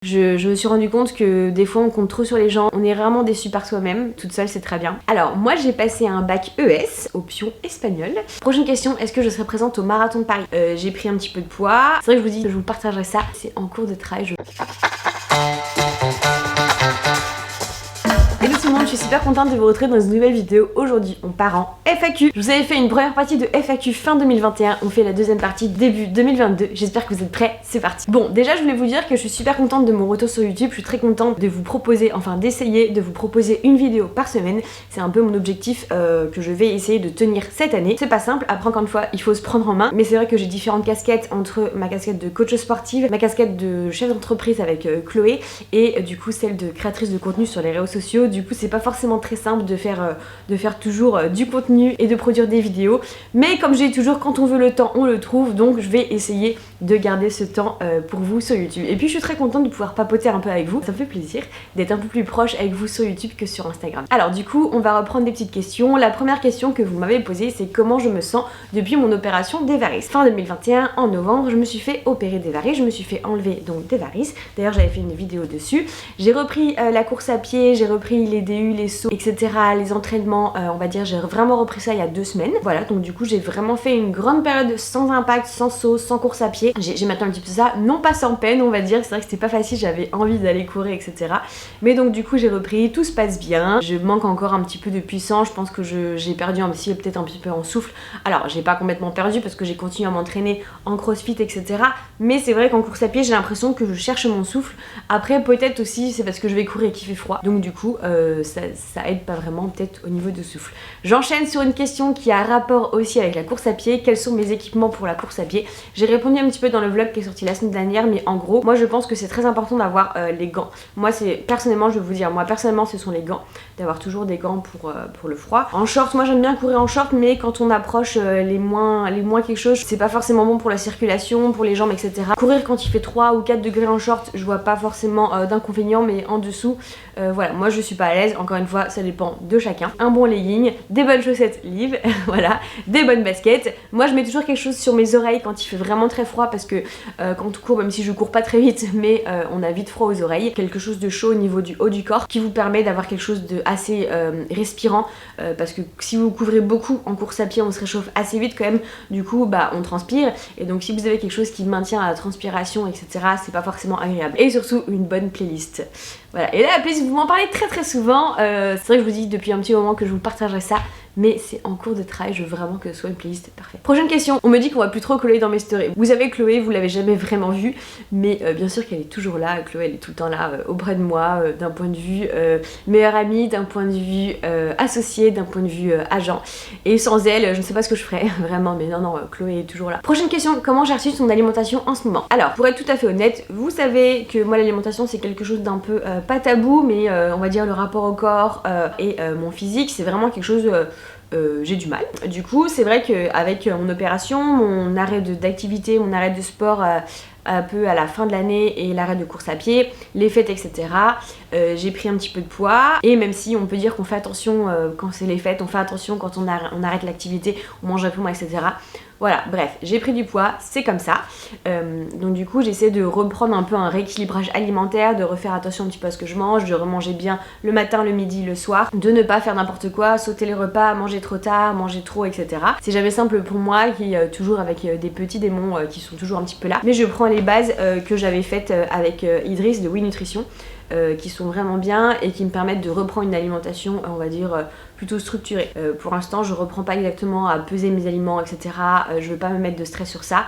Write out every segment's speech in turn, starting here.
Je me suis rendu compte que des fois on compte trop sur les gens, on est vraiment déçu par soi-même, toute seule c'est très bien. Alors moi j'ai passé un bac ES, option espagnol. Prochaine question, est-ce que je serai présente au marathon de Paris? J'ai pris un petit peu de poids, c'est vrai que je vous dis que je vous partagerai ça, c'est en cours de travail. Hello tout le monde, je suis super contente de vous retrouver dans une nouvelle vidéo. Aujourd'hui on part en FAQ. Je vous avais fait une première partie de FAQ fin 2021, on fait la deuxième partie début 2022. J'espère que vous êtes prêts, c'est parti. Bon, déjà je voulais vous dire que je suis super contente de mon retour sur YouTube. Je suis très contente de vous proposer, enfin d'essayer de vous proposer une vidéo par semaine. C'est un peu mon objectif que je vais essayer de tenir cette année. C'est pas simple, après encore une fois il faut se prendre en main. Mais c'est vrai que j'ai différentes casquettes, entre ma casquette de coach sportive, ma casquette de chef d'entreprise avec Chloé et du coup celle de créatrice de contenu sur les réseaux sociaux. Du coup c'est pas forcément très simple de faire toujours du contenu et de produire des vidéos, mais comme je dis toujours, quand on veut le temps on le trouve, donc je vais essayer de garder ce temps pour vous sur YouTube. Et puis je suis très contente de pouvoir papoter un peu avec vous, ça me fait plaisir d'être un peu plus proche avec vous sur YouTube que sur Instagram. Alors du coup on va reprendre des petites questions. La première question que vous m'avez posée, c'est comment je me sens depuis mon opération des varices. Fin 2021, en novembre, je me suis fait opérer des varices, je me suis fait enlever donc des varices. D'ailleurs j'avais fait une vidéo dessus. J'ai repris la course à pied, j'ai repris les DU, les sauts, etc. Les entraînements, on va dire, j'ai vraiment repris ça il y a 2 semaines. Voilà, donc du coup j'ai vraiment fait une grande période sans impact, sans saut, sans course à pied. J'ai maintenant un petit peu ça, non pas sans peine on va dire, c'est vrai que c'était pas facile, j'avais envie d'aller courir, etc. Mais donc du coup j'ai repris, tout se passe bien. Je manque encore un petit peu de puissance, je pense que j'ai perdu aussi peut-être un petit peu en souffle. Alors j'ai pas complètement perdu parce que j'ai continué à m'entraîner en crossfit, etc. Mais c'est vrai qu'en course à pied j'ai l'impression que je cherche mon souffle. Après peut-être aussi c'est parce que je vais courir et qu'il fait froid, donc du coup ça aide pas vraiment peut-être au niveau de souffle. J'enchaîne sur une question qui a rapport aussi avec la course à pied. Quels sont mes équipements pour la course à pied? J'ai répondu un petit peu dans le vlog qui est sorti la semaine dernière, mais en gros moi je pense que c'est très important d'avoir les gants. Moi c'est personnellement, je vais vous dire, moi personnellement ce sont les gants, d'avoir toujours des gants pour le froid. En short, moi j'aime bien courir en short, mais quand on approche les moins quelque chose, c'est pas forcément bon pour la circulation, pour les jambes, etc. Courir quand il fait 3 ou 4 degrés en short, je vois pas forcément d'inconvénients, mais en dessous voilà, moi je suis pas à l'aise. Encore une fois ça dépend de chacun. Un bon legging, des bonnes chaussettes Liv, voilà, des bonnes baskets. Moi je mets toujours quelque chose sur mes oreilles quand il fait vraiment très froid, parce que quand on court, même si je cours pas très vite, mais on a vite froid aux oreilles. Quelque chose de chaud au niveau du haut du corps qui vous permet d'avoir quelque chose de assez respirant, parce que si vous couvrez beaucoup en course à pied on se réchauffe assez vite quand même, du coup bah on transpire, et donc si vous avez quelque chose qui maintient la transpiration, etc., c'est pas forcément agréable. Et surtout une bonne playlist. Voilà, et là la playlist vous m'en parlez très souvent, c'est vrai que je vous dis depuis un petit moment que je vous partagerai ça, mais c'est en cours de travail, je veux vraiment que ce soit une playlist parfaite. Prochaine question, on me dit qu'on voit plus trop Chloé dans mes stories. Vous savez Chloé, vous l'avez jamais vraiment vue, mais bien sûr qu'elle est toujours là. Chloé elle est tout le temps là auprès de moi, d'un point de vue meilleure amie, d'un point de vue associé, d'un point de vue agent, et sans elle je ne sais pas ce que je ferais vraiment, mais non Chloé est toujours là. Prochaine question, comment j'ai reçu son alimentation en ce moment? Alors pour être tout à fait honnête, vous savez que moi l'alimentation c'est quelque chose d'un peu pas tabou, mais on va dire le rapport au corps et mon physique c'est vraiment quelque chose j'ai du mal. Du coup c'est vrai qu'avec mon opération, mon arrêt d'activité, mon arrêt de sport un peu à la fin de l'année et l'arrêt de course à pied, les fêtes, etc. J'ai pris un petit peu de poids, et même si on peut dire qu'on fait attention quand c'est les fêtes, on fait attention quand on arrête l'activité, on mange un peu moins, etc. Voilà, bref, j'ai pris du poids, c'est comme ça. Donc du coup j'essaie de reprendre un peu un rééquilibrage alimentaire, de refaire attention un petit peu à ce que je mange, de remanger bien le matin, le midi, le soir, de ne pas faire n'importe quoi, sauter les repas, manger trop tard, manger trop, etc. C'est jamais simple pour moi, qui toujours avec des petits démons qui sont toujours un petit peu là, mais je prends les bases que j'avais faites avec Idriss de Oui Nutrition, qui sont vraiment bien et qui me permettent de reprendre une alimentation, on va dire, plutôt structurée. Pour l'instant je reprends pas exactement à peser mes aliments, etc. Je veux pas me mettre de stress sur ça.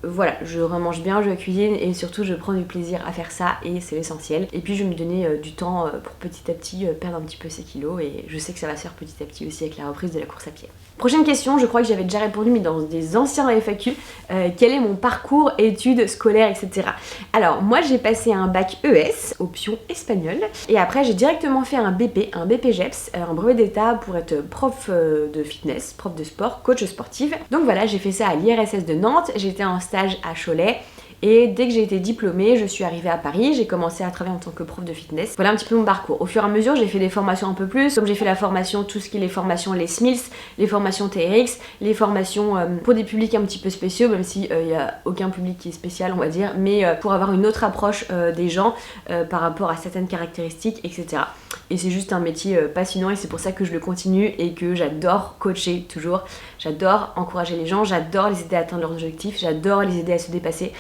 Voilà, je remange bien, je cuisine, et surtout je prends du plaisir à faire ça, et c'est l'essentiel. Et puis je vais me donner du temps pour petit à petit perdre un petit peu ces kilos, et je sais que ça va se faire petit à petit aussi avec la reprise de la course à pied. Prochaine question, je crois que j'avais déjà répondu mais dans des anciens FAQ, quel est mon parcours études scolaires, etc. Alors moi j'ai passé un bac ES, option espagnol, et après j'ai directement fait un BPGEPS, un brevet d'état pour être prof de fitness, prof de sport, coach sportive. Donc voilà, j'ai fait ça à l'IRSS de Nantes, j'étais en stage à Cholet, Et dès que j'ai été diplômée, je suis arrivée à Paris, j'ai commencé à travailler en tant que prof de fitness. Voilà un petit peu mon parcours. Au fur et à mesure, j'ai fait des formations un peu plus, comme j'ai fait la formation, tout ce qui est les formations, les SMILS, les formations TRX, les formations pour des publics un petit peu spéciaux, même si il n'y a aucun public qui est spécial, on va dire, mais pour avoir une autre approche des gens par rapport à certaines caractéristiques, etc. Et c'est juste un métier passionnant et c'est pour ça que je le continue et que j'adore coacher toujours. J'adore encourager les gens, j'adore les aider à atteindre leurs objectifs, j'adore les aider à se dépasser.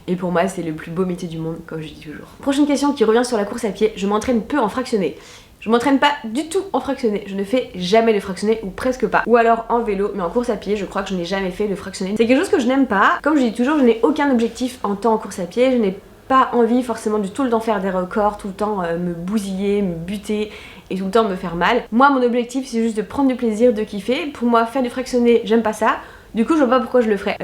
Et pour moi, c'est le plus beau métier du monde, comme je dis toujours. Prochaine question qui revient sur la course à pied. Je m'entraîne peu en fractionné. Je m'entraîne pas du tout en fractionné, je ne fais jamais de fractionné ou presque pas. Ou alors en vélo, mais en course à pied, je crois que je n'ai jamais fait de fractionné. C'est quelque chose que je n'aime pas. Comme je dis toujours, je n'ai aucun objectif en temps en course à pied, je n'ai pas envie forcément de tout le temps faire des records, tout le temps me bousiller, me buter et tout le temps me faire mal. Moi, mon objectif, c'est juste de prendre du plaisir, de kiffer. Pour moi, faire du fractionné, j'aime pas ça. Du coup, je vois pas pourquoi je le ferais.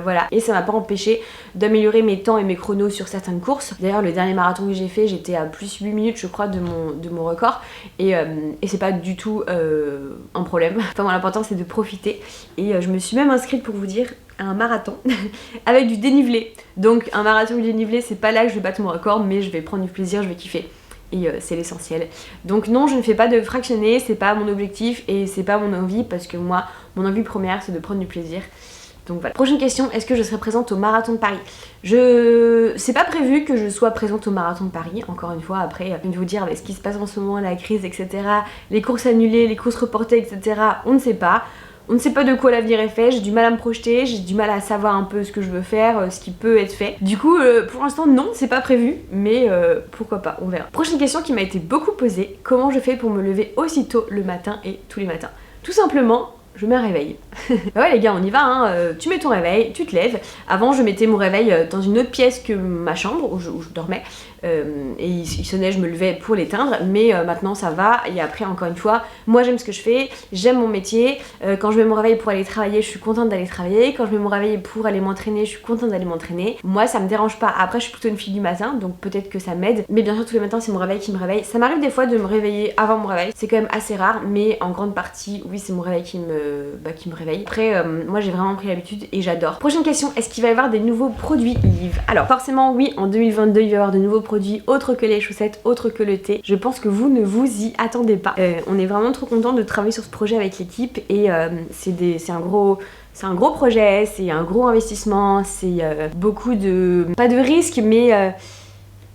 Voilà. Et ça m'a pas empêché d'améliorer mes temps et mes chronos sur certaines courses. D'ailleurs, le dernier marathon que j'ai fait, j'étais à plus 8 minutes, je crois, de mon record. Et c'est pas du tout un problème. Enfin, l'important, c'est de profiter. Et je me suis même inscrite, pour vous dire, à un marathon avec du dénivelé. Donc, un marathon du dénivelé, c'est pas là que je vais battre mon record, mais je vais prendre du plaisir, je vais kiffer. Et c'est l'essentiel. Donc non, je ne fais pas de fractionné, c'est pas mon objectif et c'est pas mon envie parce que moi, mon envie première, c'est de prendre du plaisir. Donc voilà. Prochaine question, est-ce que je serai présente au marathon de Paris? C'est pas prévu que je sois présente au marathon de Paris, encore une fois, après, je vais vous dire avec ce qui se passe en ce moment, la crise, etc. Les courses annulées, les courses reportées, etc. On ne sait pas. On ne sait pas de quoi l'avenir est fait, j'ai du mal à me projeter, j'ai du mal à savoir un peu ce que je veux faire, ce qui peut être fait. Du coup, pour l'instant, non, c'est pas prévu, mais pourquoi pas, on verra. Prochaine question qui m'a été beaucoup posée, comment je fais pour me lever aussitôt le matin et tous les matins? Tout simplement, je mets un réveil. Bah ouais les gars, on y va, hein. Tu mets ton réveil, tu te lèves. Avant, je mettais mon réveil dans une autre pièce que ma chambre où je dormais. Et il sonnait, je me levais pour l'éteindre, mais maintenant ça va. Et après, encore une fois, moi j'aime ce que je fais, j'aime mon métier. Quand je mets mon réveil pour aller travailler, je suis contente d'aller travailler. Quand je mets mon réveil pour aller m'entraîner, je suis contente d'aller m'entraîner. Moi, ça me dérange pas. Après, je suis plutôt une fille du matin, donc peut-être que ça m'aide. Mais bien sûr, tous les matins, c'est mon réveil qui me réveille. Ça m'arrive des fois de me réveiller avant mon réveil. C'est quand même assez rare, mais en grande partie, oui, c'est mon réveil qui me réveille. Après, moi, j'ai vraiment pris l'habitude et j'adore. Prochaine question, est-ce qu'il va y avoir des nouveaux produits Liv? Alors, forcément, oui, en 2022, il va y avoir de nouveaux produits autres que les chaussettes, autres que le thé. Je pense que vous ne vous y attendez pas. On est vraiment trop content de travailler sur ce projet avec l'équipe et c'est un gros projet, c'est un gros investissement, c'est beaucoup de... pas de risques, mais...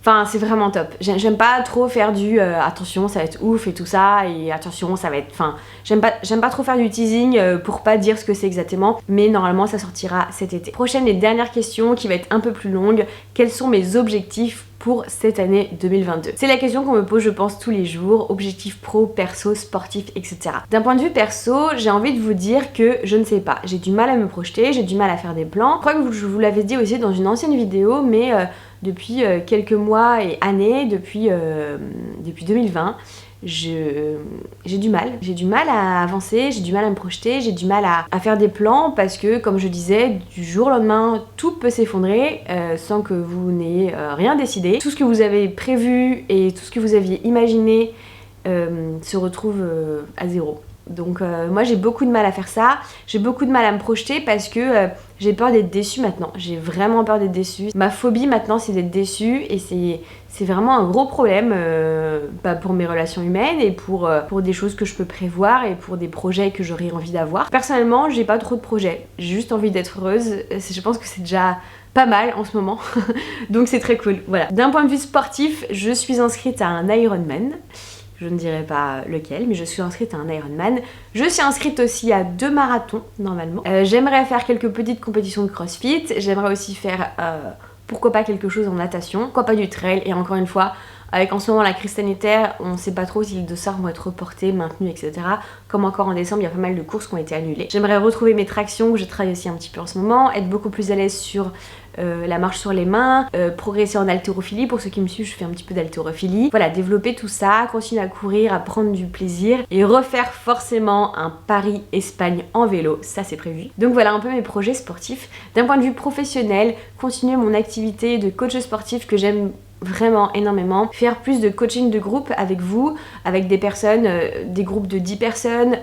Enfin, c'est vraiment top. J'aime pas trop faire du attention, ça va être ouf et tout ça, et attention, ça va être... Enfin, j'aime pas trop faire du teasing pour pas dire ce que c'est exactement, mais normalement, ça sortira cet été. Prochaine et dernière question qui va être un peu plus longue. Quels sont mes objectifs pour cette année 2022? C'est la question qu'on me pose, je pense, tous les jours. Objectifs pro, perso, sportif, etc. D'un point de vue perso, j'ai envie de vous dire que je ne sais pas. J'ai du mal à me projeter, j'ai du mal à faire des plans. Je crois que je vous l'avais dit aussi dans une ancienne vidéo, mais... depuis quelques mois et années, depuis 2020, j'ai du mal à avancer, j'ai du mal à me projeter, j'ai du mal à faire des plans parce que, comme je disais, du jour au lendemain, tout peut s'effondrer sans que vous n'ayez rien décidé. Tout ce que vous avez prévu et tout ce que vous aviez imaginé se retrouve à zéro. Donc moi j'ai beaucoup de mal à faire ça, j'ai beaucoup de mal à me projeter parce que j'ai peur d'être déçue maintenant, j'ai vraiment peur d'être déçue. Ma phobie maintenant c'est d'être déçue et c'est vraiment un gros problème pour mes relations humaines et pour des choses que je peux prévoir et pour des projets que j'aurais envie d'avoir. Personnellement j'ai pas trop de projets, j'ai juste envie d'être heureuse, je pense que c'est déjà pas mal en ce moment, donc c'est très cool. Voilà. D'un point de vue sportif, je suis inscrite à un Ironman. Je ne dirai pas lequel, mais je suis inscrite à un Ironman. Je suis inscrite aussi à 2 marathons, normalement. J'aimerais faire quelques petites compétitions de crossfit. J'aimerais aussi faire, pourquoi pas, quelque chose en natation. Pourquoi pas du trail. Et encore une fois, avec en ce moment la crise sanitaire, on ne sait pas trop si les dossards vont être reportés, maintenus, etc. Comme encore en décembre, il y a pas mal de courses qui ont été annulées. J'aimerais retrouver mes tractions, que je travaille aussi un petit peu en ce moment. Être beaucoup plus à l'aise sur... la marche sur les mains, progresser en haltérophilie, pour ceux qui me suivent je fais un petit peu d'haltérophilie, voilà, développer tout ça, continuer à courir, à prendre du plaisir et refaire forcément un Paris-Espagne en vélo, ça c'est prévu. Donc voilà un peu mes projets sportifs. D'un point de vue professionnel, continuer mon activité de coach sportif que j'aime vraiment énormément. Faire plus de coaching de groupe avec vous, avec des personnes, des groupes de 10 personnes,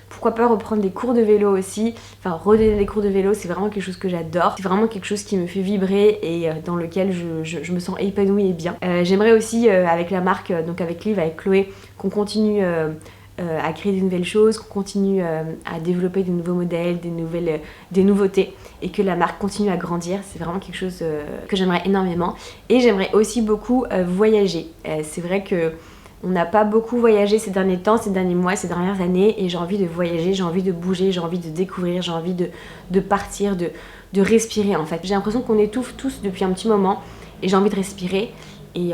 pourquoi pas reprendre des cours de vélo aussi, enfin redonner des cours de vélo, c'est vraiment quelque chose que j'adore, c'est vraiment quelque chose qui me fait vibrer et dans lequel je me sens épanouie et bien. J'aimerais aussi avec la marque, donc avec Liv, avec Chloé, qu'on continue à créer des nouvelles choses, qu'on continue à développer de nouveaux modèles, des nouveautés et que la marque continue à grandir. C'est vraiment quelque chose que j'aimerais énormément. Et j'aimerais aussi beaucoup voyager. C'est vrai que on n'a pas beaucoup voyagé ces derniers temps, ces derniers mois, ces dernières années et j'ai envie de voyager, j'ai envie de bouger, j'ai envie de découvrir, j'ai envie de partir, de respirer en fait. J'ai l'impression qu'on étouffe tous depuis un petit moment et j'ai envie de respirer. Et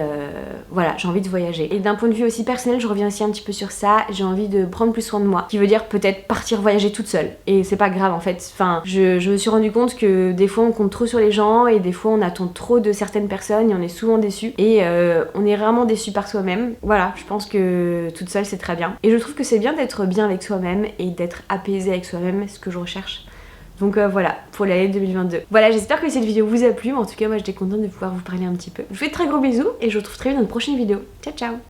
voilà, j'ai envie de voyager. Et d'un point de vue aussi personnel, je reviens aussi un petit peu sur ça, j'ai envie de prendre plus soin de moi. Ce qui veut dire peut-être partir voyager toute seule. Et c'est pas grave en fait. Enfin, je me suis rendu compte que des fois on compte trop sur les gens et des fois on attend trop de certaines personnes et on est souvent déçu. Et on est rarement déçu par soi-même. Voilà, je pense que toute seule c'est très bien. Et je trouve que c'est bien d'être bien avec soi-même et d'être apaisé avec soi-même, ce que je recherche. Donc voilà, pour l'année 2022. Voilà, j'espère que cette vidéo vous a plu, mais en tout cas moi j'étais contente de pouvoir vous parler un petit peu. Je vous fais de très gros bisous et je vous retrouve très vite dans une prochaine vidéo. Ciao ciao.